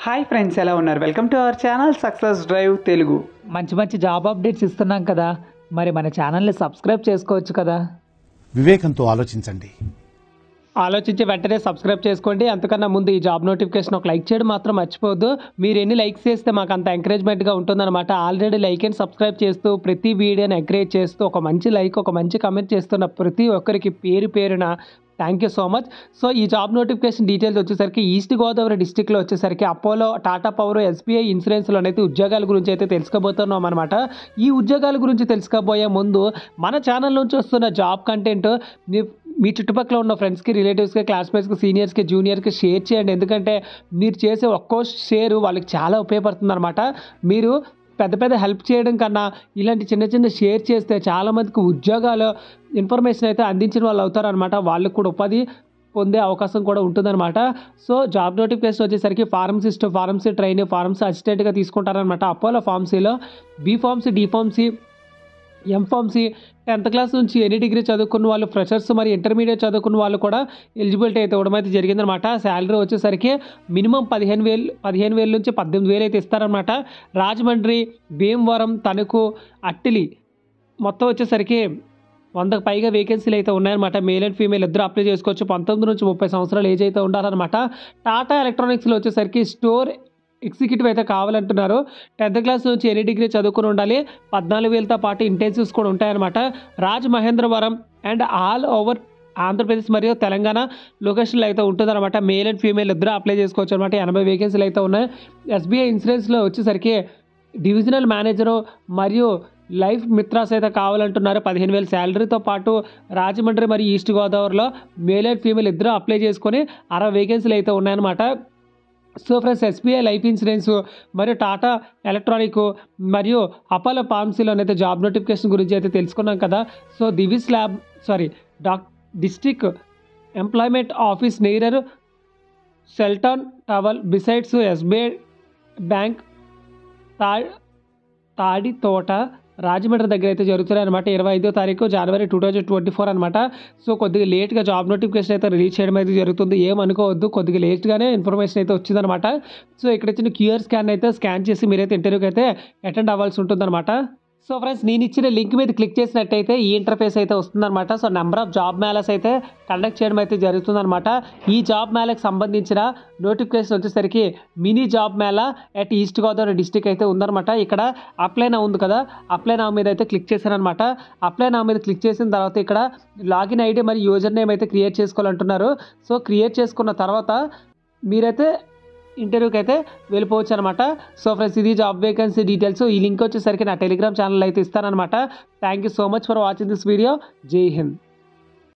Hi friends, ఎలా ఉన్నారు? Welcome to our channel success drive Telugu. మంచి జాబ్ అప్డేట్స్ ఇస్తున్నాం కదా, మరి మన ఛానల్ని సబ్స్క్రైబ్ చేసుకోవచ్చు కదా. వివేకంతో ఆలోచించండి. ఆలోచించి వెంటనే సబ్స్క్రైబ్ చేసుకోండి. అంతకన్నా ముందు ఈ జాబ్ నోటిఫికేషన్ ఒక లైక్ చేయడం మాత్రం మర్చిపోవద్దు. మీరు ఎన్ని లైక్స్ చేస్తే మాకు అంత ఎంకరేజ్మెంట్గా ఉంటుందన్నమాట. ఆల్రెడీ లైక్ అండ్ సబ్స్క్రైబ్ చేస్తూ ప్రతి వీడియోని ఎంకరేజ్ చేస్తూ ఒక మంచి లైక్ ఒక మంచి కమెంట్ చేస్తున్న ప్రతి ఒక్కరికి పేరు పేరున thank you so much. So ఈ జాబ్ నోటిఫికేషన్ డీటెయిల్స్ వచ్చేసరికి ఈస్ట్ గోదావరి డిస్టిక్లో వచ్చేసరికి అపోలో, టాటా పవర్, ఎస్బీఐ ఇన్సూరెన్స్లోనైతే ఉద్యోగాల గురించి అయితే తెలుసుకోబోతున్నాం అనమాట. ఈ ఉద్యోగాల గురించి తెలుసుకోబోయే ముందు మన ఛానల్ నుంచి వస్తున్న జాబ్ కంటెంట్ మీ చుట్టుపక్కల ఉన్న ఫ్రెండ్స్కి, రిలేటివ్స్కి, క్లాస్మేట్స్కి, సీనియర్స్కి, జూనియర్కి షేర్ చేయండి. ఎందుకంటే మీరు చేసే ఒక్కో షేర్ వాళ్ళకి చాలా ఉపయోగపడుతుంది అనమాట. మీరు పెద్ద హెల్ప్ చేయడం కన్నా ఇలాంటి చిన్న షేర్ చేస్తే చాలామందికి ఉద్యోగాలు ఇన్ఫర్మేషన్ అయితే అందించిన వాళ్ళు అవుతారనమాట. వాళ్ళకి కూడా ఉపాధి పొందే అవకాశం కూడా ఉంటుందన్నమాట. సో జాబ్ నోటిఫికేషన్ వచ్చేసరికి ఫార్మసిస్ట్, ఫార్మసీ ట్రైనీ, ఫార్మసీ అసిస్టెంట్గా తీసుకుంటారనమాట. అపోలో ఫార్మసీలో B pharmacy, D pharmacy, M pharmacy, 10th class నుంచి ఎనీ డిగ్రీ చదువుకున్న వాళ్ళు, ఫ్రెషర్స్ మరి ఇంటర్మీడియట్ చదువుకున్న వాళ్ళు కూడా ఎలిజిబిలిటీ అయితే ఇవ్వడం అయితే జరిగిందనమాట. శాలరీ వచ్చేసరికి మినిమం 15,000 నుంచి 18,000 అయితే ఇస్తారనమాట. రాజమండ్రి, భీమవరం, తణుకు, అట్టిలి మొత్తం వచ్చేసరికి 100కు పైగా వేకెన్సీలు అయితే ఉన్నాయన్నమాట. మేల్ అండ్ ఫీమేల్ ఇద్దరు అప్లై చేసుకోవచ్చు. 19 నుంచి 30 సంవత్సరాలు ఏజ్ అయితే ఉండాలన్నమాట. టాటా ఎలక్ట్రానిక్స్లో వచ్చేసరికి స్టోర్ ఎగ్జిక్యూటివ్ అయితే కావాలంటున్నారు. 10th క్లాస్ నుంచి ఎనీ డిగ్రీ చదువుకుని ఉండాలి. 14,000తో పాటు ఇంటెన్సివ్స్ కూడా ఉంటాయన్నమాట. Rajamahendravaram and all over Andhra Pradesh మరియు తెలంగాణ లొకేషన్లో అయితే ఉంటుందన్నమాట. మేల్ అండ్ ఫీమేల్ ఇద్దరు అప్లై చేసుకోవచ్చు అనమాట. 80 వేకెన్సీలు అయితే ఉన్నాయి. ఎస్బీఐ ఇన్సూరెన్స్లో వచ్చేసరికి డివిజనల్ మేనేజరు మరియు లైఫ్ మిత్రాస్ అయితే కావాలంటున్నారు. 15,000 శాలరీతో పాటు రాజమండ్రి మరియు ఈస్ట్ గోదావరిలో మేల్ అండ్ ఫీమేల్ ఇద్దరు అప్లై చేసుకొని 60 వేకెన్సీలు అయితే ఉన్నాయన్నమాట. So friends, SBI life insurance మరియు టాటా ఎలక్ట్రానిక్ మరియు అపోలో ఫార్మసీలోనైతే జాబ్ నోటిఫికేషన్ గురించి అయితే తెలుసుకున్నాం కదా. So district employment office near Sheldon towel besides SBI bank, తాడి తోట, రాజమండ్రి దగ్గర అయితే జరుగుతున్నాయి అనమాట. 25వ తారీఖు జనవరి 2024 అనమాట. సో కొద్దిగా లేట్గా జాబ్ నోటిఫికేషన్ అయితే రిలీజ్ చేయడం అయితే జరుగుతుంది. ఏమనుకోవద్దు, కొద్దిగా లేట్గానే ఇన్ఫర్మేషన్ అయితే వచ్చిందనమాట. సో ఇక్కడ ఇచ్చిన క్యూఆర్ స్కాన్ అయితే స్కాన్ చేసి మీరైతే ఇంటర్వ్యూకి అయితే అటెండ్ అవ్వాల్సి ఉంటుందన్నమాట. సో ఫ్రెండ్స్, నేను ఇచ్చిన లింక్ మీద క్లిక్ చేసినట్టయితే ఈ ఇంటర్ఫేస్ అయితే వస్తుందన్నమాట. So number of job melas అయితే కండక్ట్ చేయడం అయితే జరుగుతుందన్నమాట. ఈ జాబ్ మేళాకి సంబంధించిన నోటిఫికేషన్ వచ్చేసరికి mini job Mela at east Godavari district అయితే ఉందన్నమాట. ఇక్కడ అప్లై నౌ ఉంది కదా, అప్లై నౌ మీద అయితే క్లిక్ చేశారనమాట. అప్లై నౌ మీద క్లిక్ చేసిన తర్వాత ఇక్కడ లాగిన్ ఐడి మరియు యూజర్ నేమ్ అయితే క్రియేట్ చేసుకోవాలంటున్నారు. సో క్రియేట్ చేసుకున్న తర్వాత మీరైతే ఇంటర్వ్యూకి అయితే వెళ్ళిపోవచ్చు అనమాట. సో ఫ్రెండ్స్, ఇది జాబ్ వేకెన్సీ డీటెయిల్స్. ఈ లింక్ వచ్చేసరికి నా టెలిగ్రామ్ ఛానల్ అయితే ఇస్తానమాట. Thank you so much for watching this video. జై హింద్.